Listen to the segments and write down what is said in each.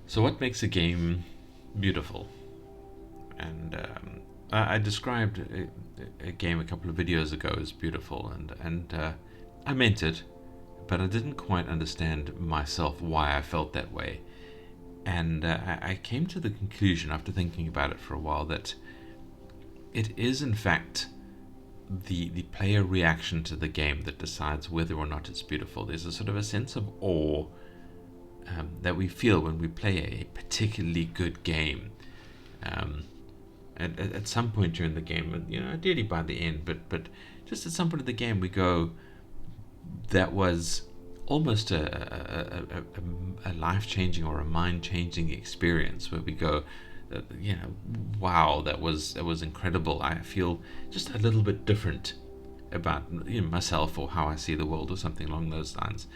So, what makes a game beautiful? And I described a game a couple of videos ago as beautiful, and I meant it, but I didn't quite understand myself why I felt that way. And I came to the conclusion after thinking about it for a while that it is, in fact, the player reaction to the game that decides whether or not it's beautiful. There's a sort of a sense of awe that we feel when we play a particularly good game. Um, at some point during the game, ideally by the end, but just at some point of the game, we go, that was almost a life changing or a mind changing experience where we go, wow, that was incredible. I feel just a little bit different about myself or how I see the world or something along those lines.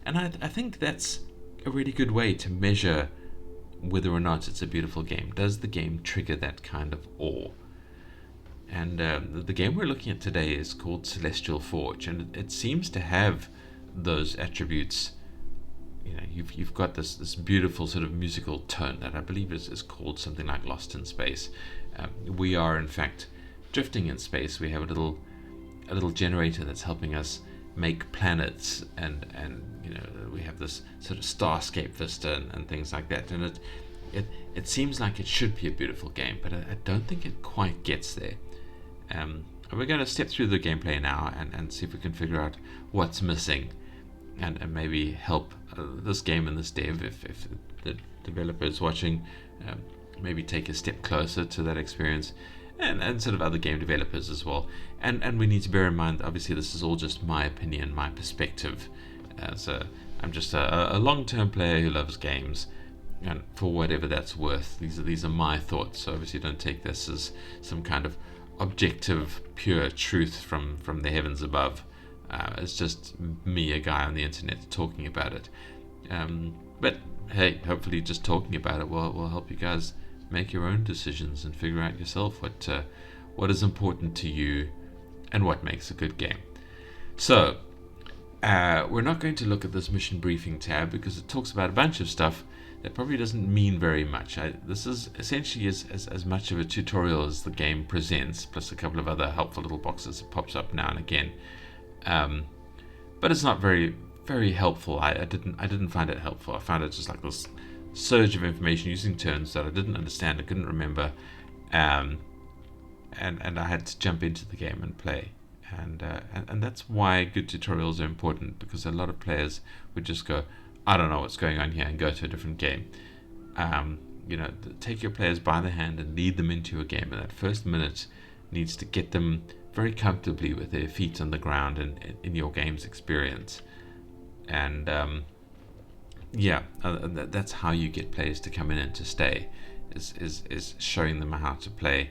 And I think that's a really good way to measure whether or not it's a beautiful game. Does the game trigger that kind of awe? And the game we're looking at today is called Celestial Forge, and it seems to have those attributes. You've got this beautiful sort of musical tone that I believe is called something like Lost in Space. We are in fact drifting in space. We have a little generator that's helping us make planets, and we have this sort of starscape vista and things like that. And it seems like it should be a beautiful game, but I don't think it quite gets there. We're going to step through the gameplay now and see if we can figure out what's missing, and maybe help this game and this dev, if the developer is watching, maybe take a step closer to that experience, and sort of other game developers as well. And we need to bear in mind, obviously, this is all just my opinion, my perspective. So I'm just a long-term player who loves games, and for whatever that's worth, these are my thoughts. So obviously, don't take this as some kind of objective, pure truth from the heavens above. It's just me, a guy on the internet, talking about it. But hey, hopefully, just talking about it will help you guys make your own decisions and figure out yourself what is important to you and what makes a good game. So we're not going to look at this mission briefing tab because it talks about a bunch of stuff that probably doesn't mean very much. This is essentially as much of a tutorial as the game presents, plus a couple of other helpful little boxes that pops up now and again. But it's not very very helpful. I didn't find it helpful. I found it just like this surge of information using terms that I didn't understand, I couldn't remember, and I had to jump into the game and play. And that's why good tutorials are important, because a lot of players would just go, I don't know what's going on here, and go to a different game. Take your players by the hand and lead them into a game, and that first minute needs to get them very comfortably with their feet on the ground and in your game's experience. And that's how you get players to come in and to stay, is showing them how to play,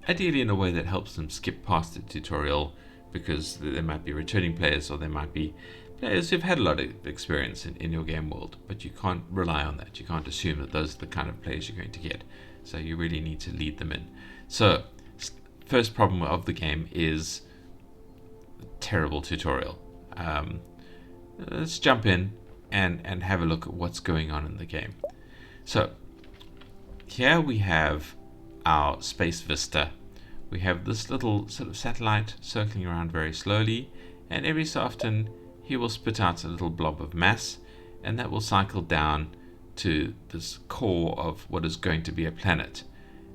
ideally in a way that helps them skip past the tutorial, because there might be returning players, or there might be players who've had a lot of experience in your game world, but you can't rely on that. You can't assume that those are the kind of players you're going to get, so you really need to lead them in. So first problem of the game is terrible tutorial. Let's jump in and have a look at what's going on in the game. So here we have our space vista. We have this little sort of satellite circling around very slowly, and every so often he will spit out a little blob of mass, and that will cycle down to this core of what is going to be a planet.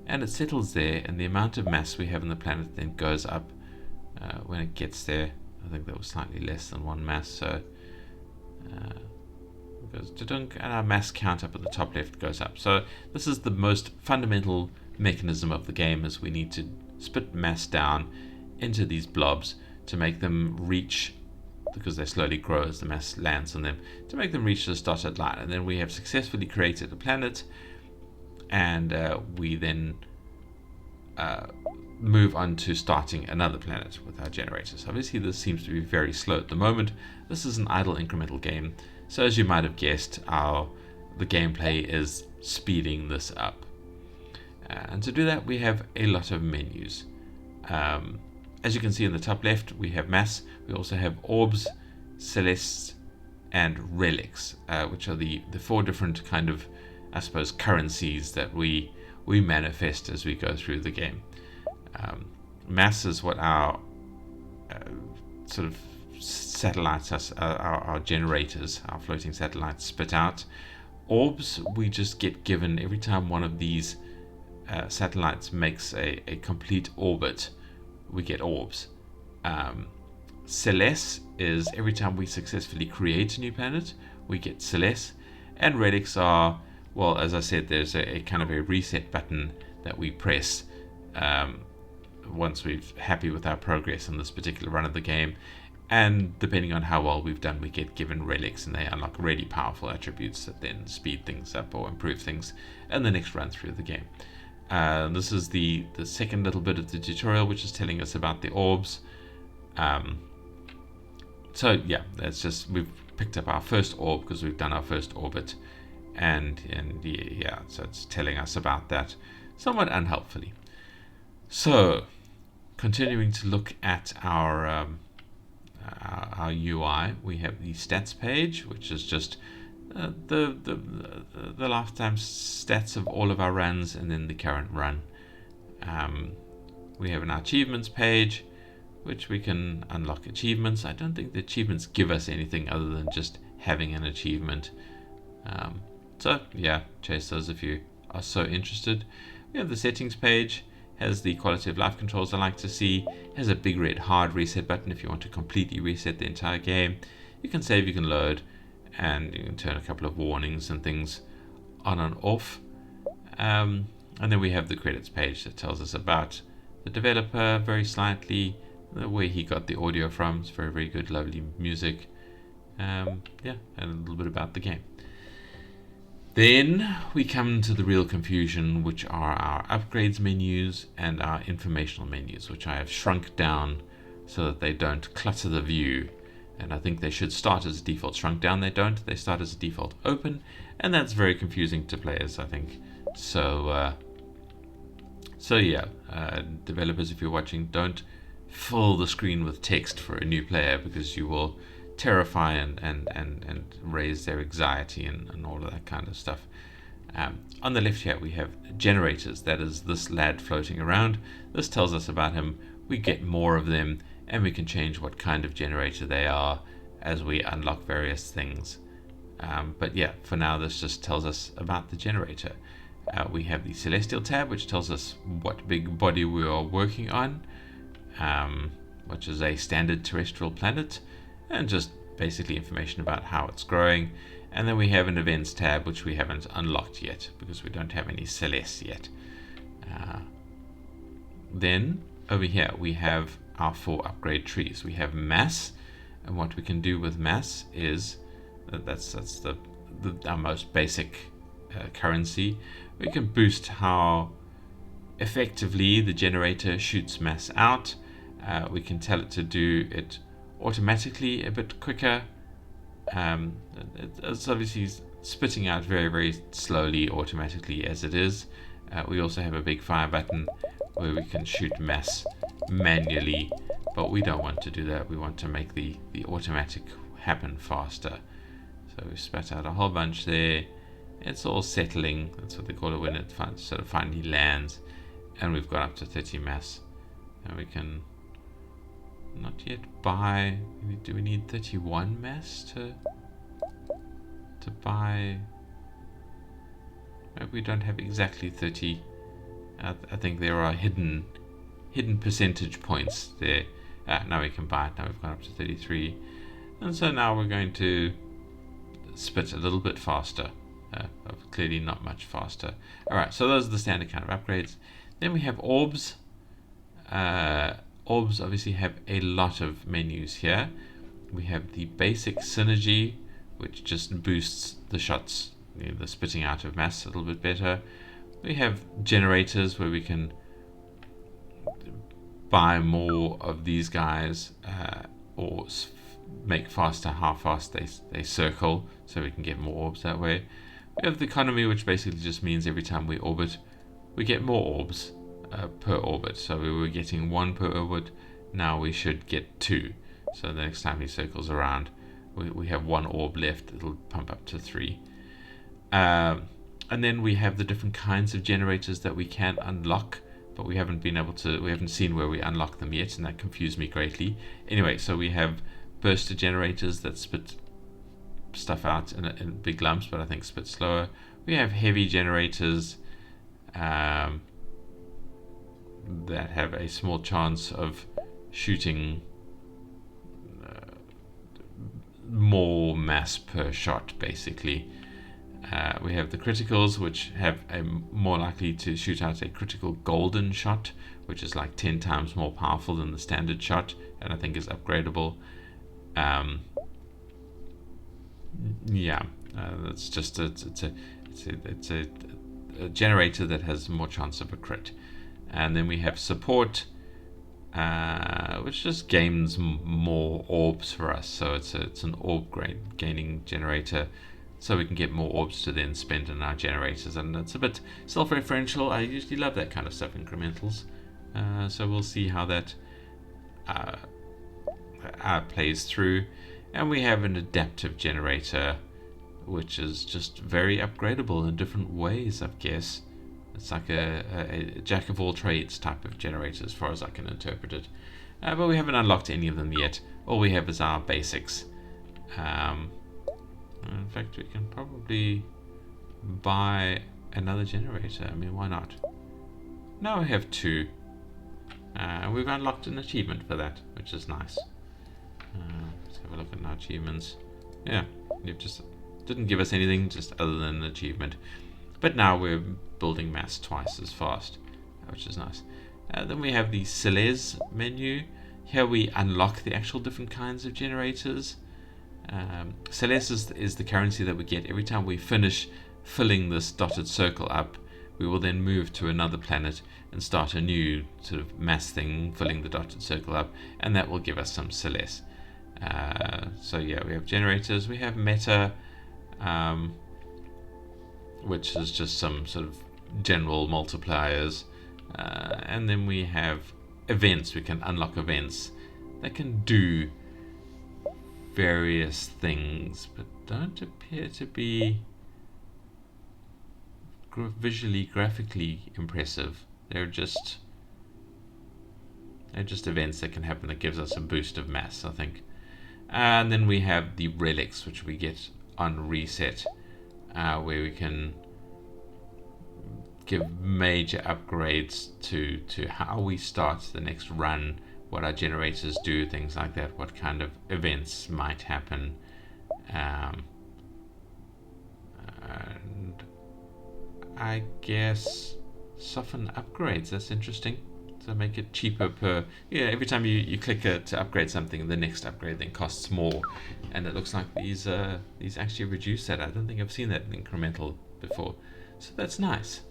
And it settles there, and the amount of mass we have in the planet then goes up when it gets there. I think that was slightly less than one mass, so it goes and our mass count up at the top left goes up. So this is the most fundamental mechanism of the game, is we need to spit mass down into these blobs to make them reach, because they slowly grow as the mass lands on them, to make them reach this dotted line. And then we have successfully created a planet, and we then move on to starting another planet with our generators. Obviously this seems to be very slow at the moment. This is an idle incremental game, so as you might have guessed, the gameplay is speeding this up. And to do that, we have a lot of menus. As you can see in the top left, we have mass. We also have orbs, celestes, and relics, which are the four different kind of I suppose, currencies that we manifest as we go through the game. Mass is what our sort of satellites, our generators, our floating satellites spit out. Orbs, we just get given every time one of these satellites makes a complete orbit, we get orbs. Celeste is every time we successfully create a new planet, we get Celeste. And relics are, well, as I said, there's a kind of a reset button that we press once we're happy with our progress in this particular run of the game. And depending on how well we've done, we get given relics, and they unlock really powerful attributes that then speed things up or improve things in the next run through the game. This is the second little bit of the tutorial, which is telling us about the orbs. So yeah, that's just, we've picked up our first orb because we've done our first orbit, and yeah, so it's telling us about that somewhat unhelpfully. So continuing to look at our UI, we have the stats page, which is just the lifetime stats of all of our runs, and then the current run. We have an achievements page, which we can unlock achievements. I don't think the achievements give us anything other than just having an achievement. So yeah, chase those if you are so interested. We have the settings page, has the quality of life controls I like to see, has a big red hard reset button if you want to completely reset the entire game. You can save, you can load, and you can turn a couple of warnings and things on and off. And then we have the credits page that tells us about the developer very slightly, where he got the audio from. It's very, very good, lovely music. Yeah, and a little bit about the game. Then we come to the real confusion, which are our upgrades menus and our informational menus, which I have shrunk down so that they don't clutter the view. And I think they should start as a default shrunk down. They don't. They start as a default open, and that's very confusing to players, I think. So yeah, developers, if you're watching, don't fill the screen with text for a new player, because you will terrify and raise their anxiety and all of that kind of stuff. On the left here we have generators. That is this lad floating around. This tells us about him. We get more of them, and we can change what kind of generator they are as we unlock various things. But yeah, for now this just tells us about the generator. We have the Celestial tab, which tells us what big body we are working on, which is a standard terrestrial planet, and just basically information about how it's growing. And then we have an events tab, which we haven't unlocked yet because we don't have any Celeste yet. Then over here we have our 4 upgrade trees. We have mass, and what we can do with mass is that's our most basic currency. We can boost how effectively the generator shoots mass out. We can tell it to do it automatically a bit quicker. It's obviously spitting out very, very slowly automatically as it is. We also have a big fire button where we can shoot mass manually, but we don't want to do that. We want to make the automatic happen faster. So we spat out a whole bunch there. It's all settling. That's what they call it when it sort of finally lands. And we've got up to 30 mass, and we can not yet buy. Do we need 31 mass to buy? Maybe we don't have exactly 30. I think there are hidden percentage points there. Now we can buy it. Now we've gone up to 33, and so now we're going to spit a little bit faster. Clearly not much faster. Alright, so those are the standard kind of upgrades. Then we have orbs. Orbs obviously have a lot of menus here. We have the basic synergy, which just boosts the shots, the spitting out of mass a little bit better. We have generators where we can buy more of these guys, or make faster how fast they circle, so we can get more orbs that way. We have the economy, which basically just means every time we orbit, we get more orbs per orbit. So we were getting 1 per orbit, now we should get 2. So the next time he circles around, we have 1 orb left, it'll pump up to 3. And then we have the different kinds of generators that we can unlock, but we haven't seen where we unlock them yet, and that confused me greatly. Anyway, so we have burster generators that spit stuff out in big lumps, but I think spit slower. We have heavy generators that have a small chance of shooting more mass per shot, basically. We have the criticals, which have a more likely to shoot out a critical golden shot, which is like 10 times more powerful than the standard shot, and I think is upgradable. It's just it's a generator that has more chance of a crit. And then we have support, which just gains more orbs for us. So it's an orb gaining generator, so we can get more orbs to then spend in our generators. And it's a bit self-referential. I usually love that kind of stuff, incrementals. So we'll see how that plays through. And we have an adaptive generator, which is just very upgradable in different ways, I guess. It's like a jack of all trades type of generator, as far as I can interpret it. But we haven't unlocked any of them yet. All we have is our basics. In fact, we can probably buy another generator. I mean, why not? Now we have 2. We've unlocked an achievement for that, which is nice. Let's have a look at our achievements. Yeah, it just didn't give us anything just other than an achievement. But now we're building mass twice as fast, which is nice. Then we have the Celeste menu. Here we unlock the actual different kinds of generators. Celeste is the currency that we get every time we finish filling this dotted circle up. We will then move to another planet and start a new sort of mass thing, filling the dotted circle up, and that will give us some Celeste. So yeah, we have generators. We have meta, which is just some sort of general multipliers, and then we have events. We can unlock events that can do various things, but don't appear to be graphically impressive. They're just events that can happen that gives us a boost of mass, I think. And then we have the relics, which we get on reset, where we can give major upgrades to how we start the next run, what our generators do, things like that, what kind of events might happen. And I guess soften upgrades, that's interesting. So make it cheaper per, every time you click to upgrade something, the next upgrade then costs more, and it looks like these actually reduce that. I don't think I've seen that in incremental before, so that's nice.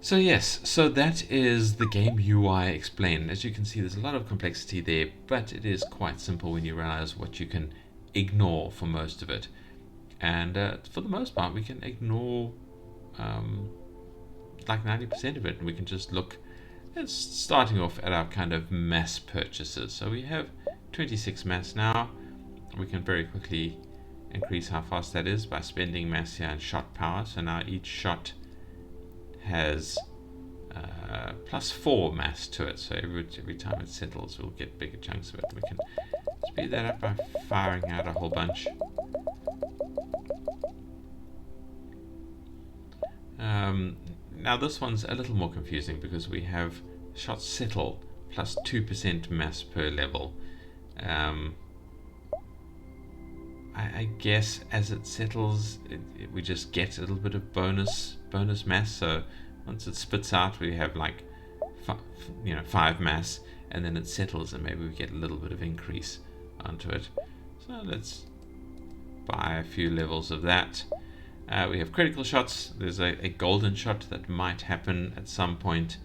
So yes, so that is the game UI explained. As you can see, there's a lot of complexity there, but it is quite simple when you realize what you can ignore for most of it. And for the most part, we can ignore like 90% of it, and we can just look at starting off at our kind of mass purchases. So we have 26 mass now. We can very quickly increase how fast that is by spending mass here and shot power. So now each shot has +4 mass to it, so every time it settles we'll get bigger chunks of it. We can speed that up by firing out a whole bunch. Now this one's a little more confusing because we have shots settle plus 2% mass per level. I guess as it settles, we just get a little bit of bonus mass. So once it spits out, we have like 5 mass, and then it settles, and maybe we get a little bit of increase onto it. So let's buy a few levels of that. We have critical shots. There's a golden shot that might happen at some point.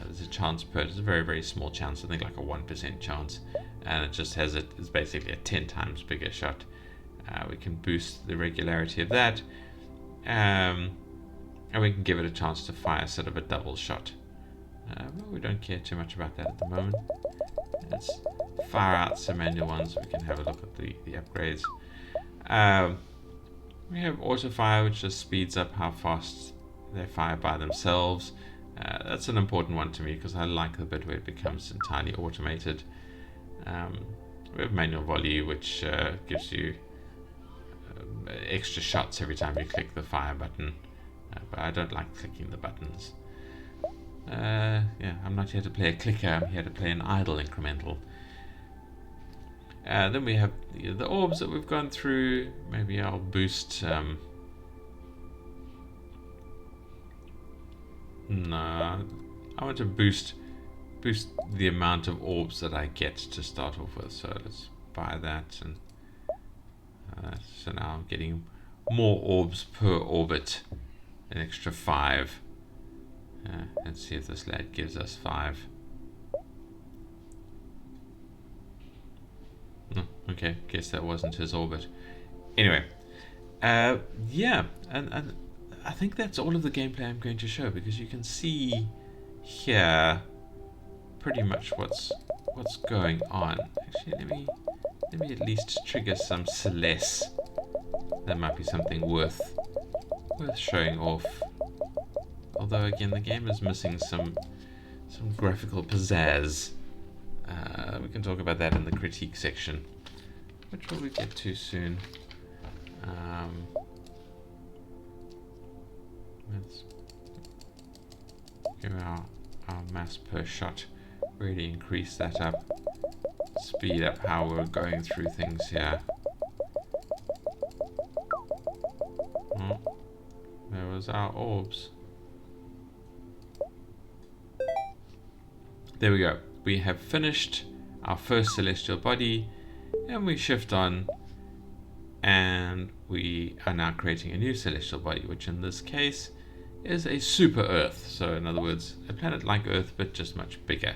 There's a chance per, it's a very, very small chance, I think like a 1% chance, and it just has it's basically a 10 times bigger shot. We can boost the regularity of that, and we can give it a chance to fire sort of a double shot. But we don't care too much about that at the moment. Let's fire out some manual ones. We can have a look at the upgrades. We have auto fire, which just speeds up how fast they fire by themselves. That's an important one to me because I like the bit where it becomes entirely automated. We have manual volley, which gives you extra shots every time you click the fire button, but I don't like clicking the buttons. Yeah, I'm not here to play a clicker, I'm here to play an idle incremental. Then we have the orbs that we've gone through. Maybe I'll boost. No, I want to boost the amount of orbs that I get to start off with. So let's buy that, and so now I'm getting more orbs per orbit, an extra 5. Let's see if this lad gives us 5. Okay, guess that wasn't his orbit. Anyway, yeah, and I think that's all of the gameplay I'm going to show, because you can see here pretty much what's going on. Actually, let me at least trigger some Celeste. That might be something worth showing off. Although again, the game is missing some graphical pizzazz. We can talk about that in the critique section, which will we get to soon. Let's give our mass per shot, really increase that up, speed up how we're going through things here. Oh, there was our orbs. There we go. We have finished our first celestial body, and we shift on, and we are now creating a new celestial body, which in this case is a super Earth. So in other words, a planet like Earth, but just much bigger.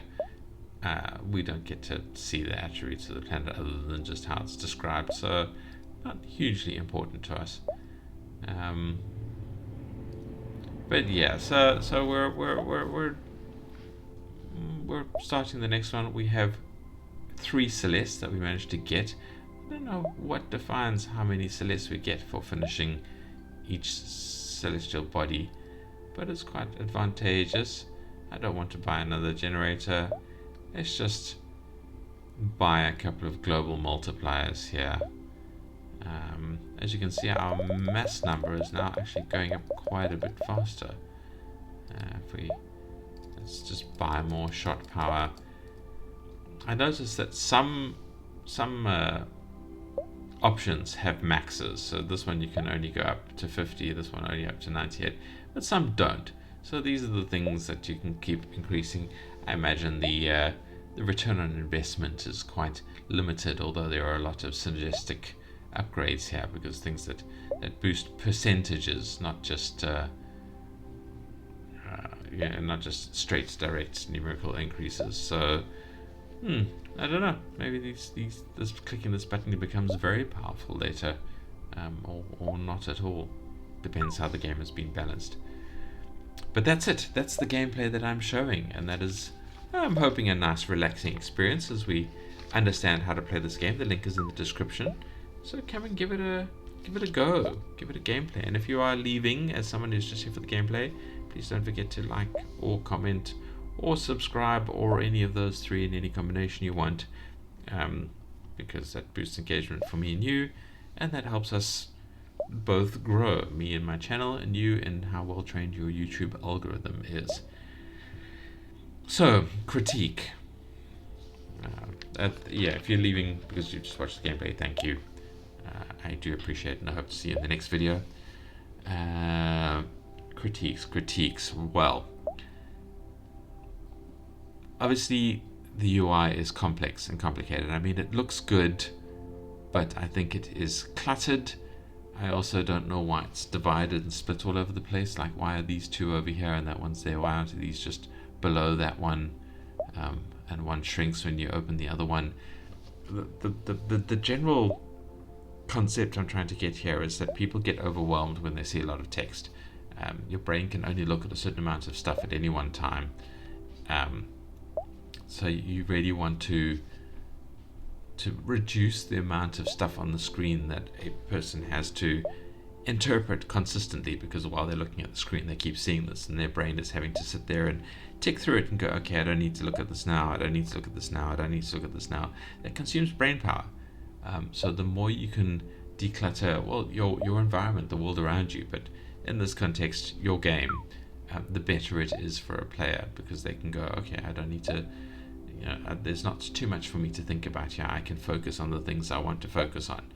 We don't get to see the attributes of the planet other than just how it's described, so not hugely important to us. But yeah, so we're starting the next one. We have 3 Celestes that we managed to get. I don't know what defines how many Celestes we get for finishing each celestial body, but it's quite advantageous. I don't want to buy another generator. Let's just buy a couple of global multipliers here. As you can see, our mass number is now actually going up quite a bit faster. Let's just buy more shot power. I noticed that some options have maxes. So this one you can only go up to 50, this one only up to 98, but some don't. So these are the things that you can keep increasing. I imagine the return on investment is quite limited, although there are a lot of synergistic upgrades here, because things that boost percentages, not just not just straight direct numerical increases. So I don't know, maybe this clicking this button becomes very powerful later, or not at all. Depends how the game has been balanced. But that's it. That's the gameplay that I'm showing, and that is, I'm hoping, a nice relaxing experience as we understand how to play this game. The link is in the description, so come and give it a go, give it a gameplay. And if you are leaving as someone who's just here for the gameplay, please don't forget to like or comment or subscribe, or any of those 3 in any combination you want, because that boosts engagement for me and you, and that helps us both grow, me and my channel, and you and how well trained your YouTube algorithm is. So, critique. Yeah, if you're leaving because you just watched the gameplay, thank you. I do appreciate it, and I hope to see you in the next video. Critiques. Well, obviously the UI is complex and complicated. I mean, it looks good, but I think it is cluttered. I also don't know why it's divided and split all over the place. Like, why are these 2 over here and that one's there? Why aren't these just below that one? And one shrinks when you open the other one. The general concept I'm trying to get here is that people get overwhelmed when they see a lot of text. Your brain can only look at a certain amount of stuff at any one time. So you really want to reduce the amount of stuff on the screen that a person has to interpret consistently, because while they're looking at the screen they keep seeing this, and their brain is having to sit there and tick through it and go, okay, I don't need to look at this now, I don't need to look at this now, I don't need to look at this now. That consumes brain power. So the more you can declutter, well, your environment, the world around you, but in this context, your game, the better it is for a player, because they can go, okay, I don't need to, there's not too much for me to think about here. I can focus on the things I want to focus on.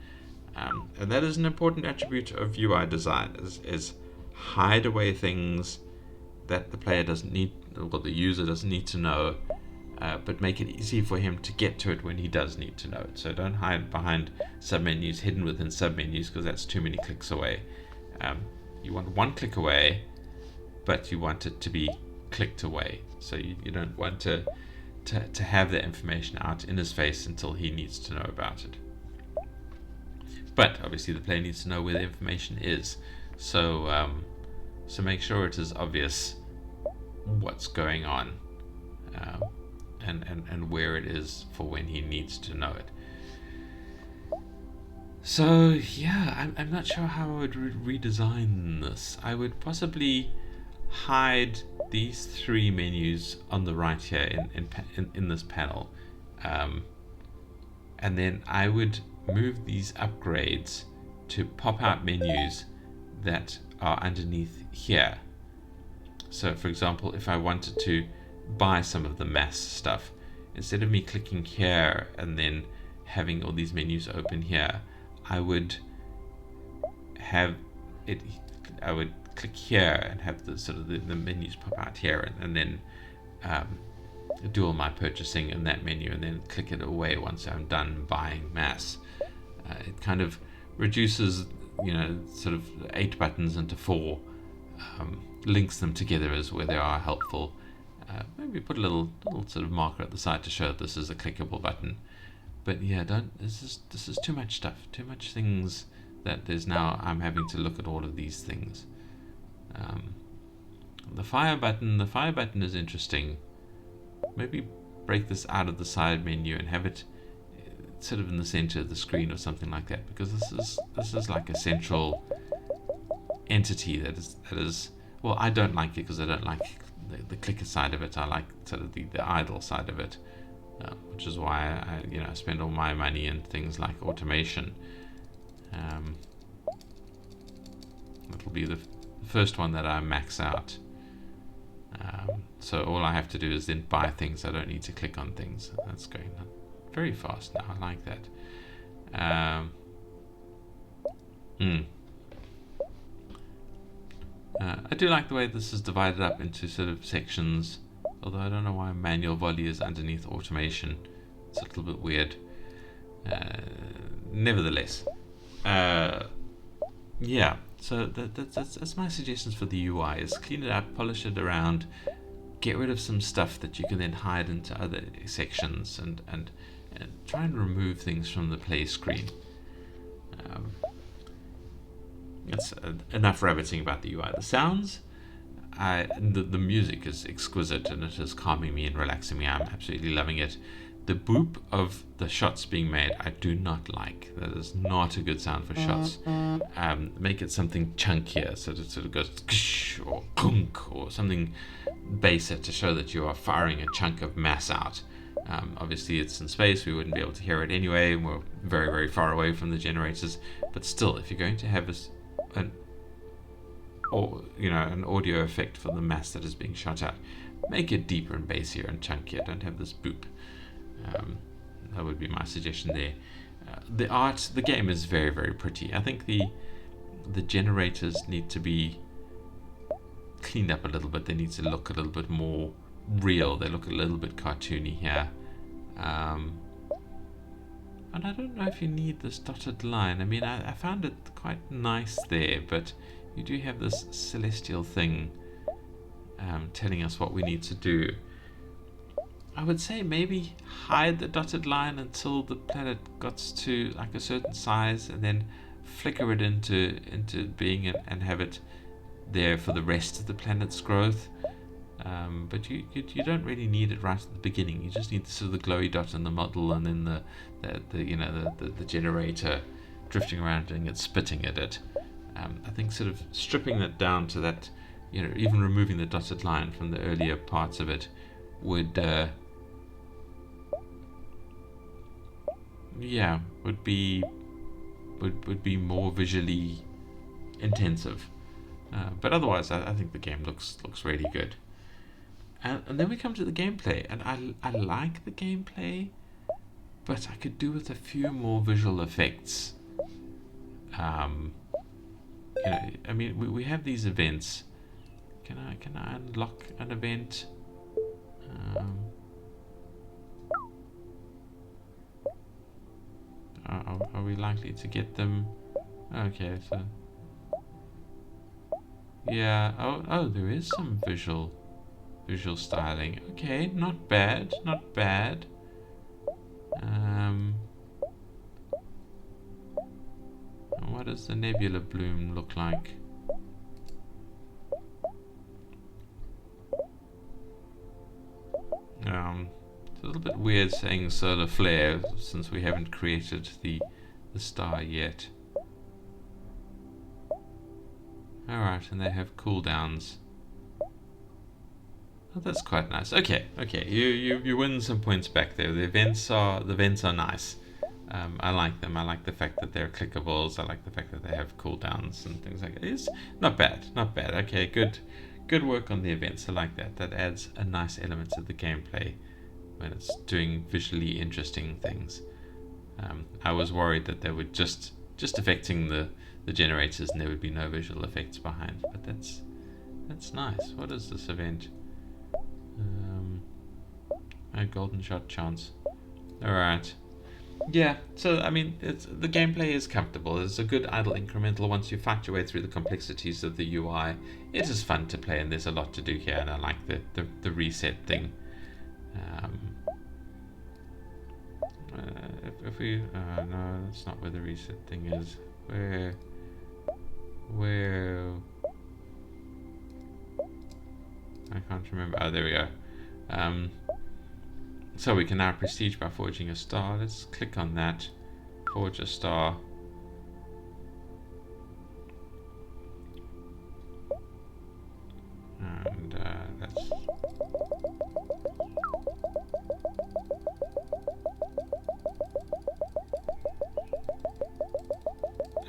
And that is an important attribute of UI design, is hide away things that the player doesn't need, or the user doesn't need to know, but make it easy for him to get to it when he does need to know it. So don't hide behind submenus, hidden within submenus, because that's too many clicks away. You want one click away, but you want it to be clicked away. So you don't want to have that information out in his face until he needs to know about it. But obviously the player needs to know where the information is. So make sure it is obvious what's going on, and where it is for when he needs to know it. So yeah, I'm not sure how I would redesign this. I would possibly hide these three menus on the right here in this panel, and then I would move these upgrades to pop out menus that are underneath here. So for example, if I wanted to buy some of the mass stuff, instead of me clicking here and then having all these menus open here, I would click here and have the sort of the menus pop out here, and then do all my purchasing in that menu, and then click it away once I'm done buying mass. It kind of reduces, sort of 8 buttons into 4, links them together as where they are helpful. Maybe put a little sort of marker at the side to show that this is a clickable button. But yeah, this is too much stuff, too much things that I'm having to look at all of these things. The fire button is interesting. Maybe break this out of the side menu and have it sort of in the center of the screen or something like that, because this is like a central entity that is well, I don't like it because I don't like the clicker side of it. I like sort of the idle side of it, which is why I spend all my money in things like automation. It'll be the first one that I max out. So all I have to do is then buy things. I don't need to click on things. That's going on very fast now. I like that. I do like the way this is divided up into sort of sections, although I don't know why manual volley is underneath automation. It's a little bit weird. Nevertheless, yeah, so that's my suggestions for the UI, is clean it up, polish it around, get rid of some stuff that you can then hide into other sections, and try and remove things from the play screen. It's enough rabbiting about the UI. The sounds, the music is exquisite, and it is calming me and relaxing me. I'm absolutely loving it. The boop of the shots being made, I do not like. That is not a good sound for shots. Make it something chunkier, so that it sort of goes ksh or kunk or something baser to show that you are firing a chunk of mass out. Obviously it's in space, we wouldn't be able to hear it anyway, and we're very, very far away from the generators. But still, if you're going to have an audio effect for the mass that is being shot out, make it deeper and bassier and chunkier. Don't have this boop. That would be my suggestion there. The game is very, very pretty. I think the generators need to be cleaned up a little bit. They need to look a little bit more real. They look a little bit cartoony here. And I don't know if you need this dotted line. I mean, I found it quite nice there, but you do have this celestial thing telling us what we need to do. I would say maybe hide the dotted line until the planet gets to like a certain size, and then flicker it into being and have it there for the rest of the planet's growth. But you don't really need it right at the beginning. You just need sort of the glowy dot in the model, and then the generator drifting around doing it, spitting at it. I think sort of stripping that down to that, even removing the dotted line from the earlier parts of it would would be more visually intensive. But otherwise, I think the game looks really good. And then we come to the gameplay, and I like the gameplay, but I could do with a few more visual effects. I mean, we have these events. Can I unlock an event? Are we likely to get them? Okay, so yeah. Oh, there is some visual styling. Okay, not bad, not bad. What does the nebula bloom look like? It's a little bit weird saying solar flare since we haven't created the star yet. Alright, and they have cooldowns. Oh, that's quite nice. Okay. You win some points back there. The events are nice. I like them. I like the fact that they're clickables. I like the fact that they have cooldowns and things like that. It's not bad. Okay, good work on the events. I like that. That adds a nice element to the gameplay when it's doing visually interesting things. I was worried that they would just affecting the generators and there would be no visual effects behind. But that's nice. What is this event? A golden shot chance. Alright. Yeah, so I mean, the gameplay is comfortable. It's a good idle incremental once you fight your way through the complexities of the UI. It is fun to play and there's a lot to do here, and I like the reset thing. If we... no, that's not where the reset thing is. Where... I can't remember. Oh, there we go. So we can now prestige by forging a star. Let's click on that. Forge a star. And that's...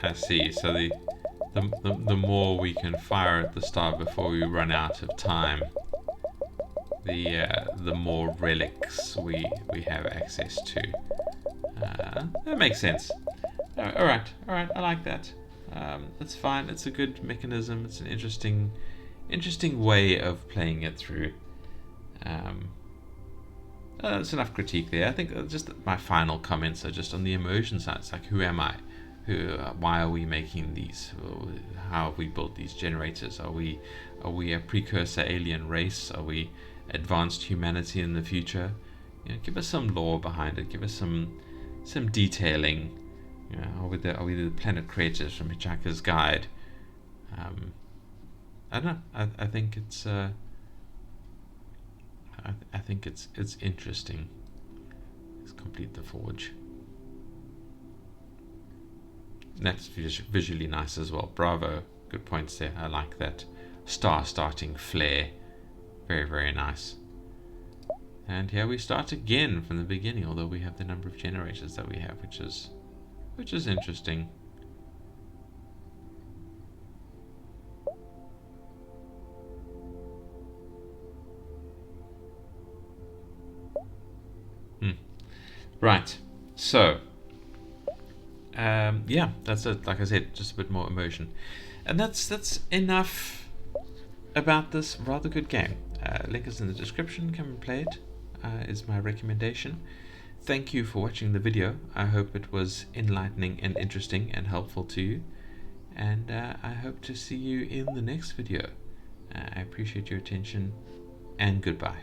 I see. So the more we can fire at the star before we run out of time, the more relics we have access to. That makes sense. All right. I like that. That's fine. It's a good mechanism. It's an interesting way of playing it through. That's enough critique there. I think just my final comments are just on the immersion side. It's like, who am I? Why are we making these? How have we built these generators? Are we a precursor alien race? Are we advanced humanity in the future? Give us some lore behind it. Give us some detailing. Are we the planet creators from Hitchhiker's Guide? I don't know. I think it's I think it's interesting. Let's complete the forge. That's visually nice as well. Bravo. Good points there. I like that star starting flare. Very, very nice. And here we start again from the beginning, although we have the number of generators that we have, which is interesting. Right. So yeah, that's it. Like I said, just a bit more immersion, and that's enough about this rather good game. Link is in the description. Come and play it. Is my recommendation. Thank you for watching the video. I hope it was enlightening and interesting and helpful to you, and I hope to see you in the next video. I appreciate your attention, and goodbye.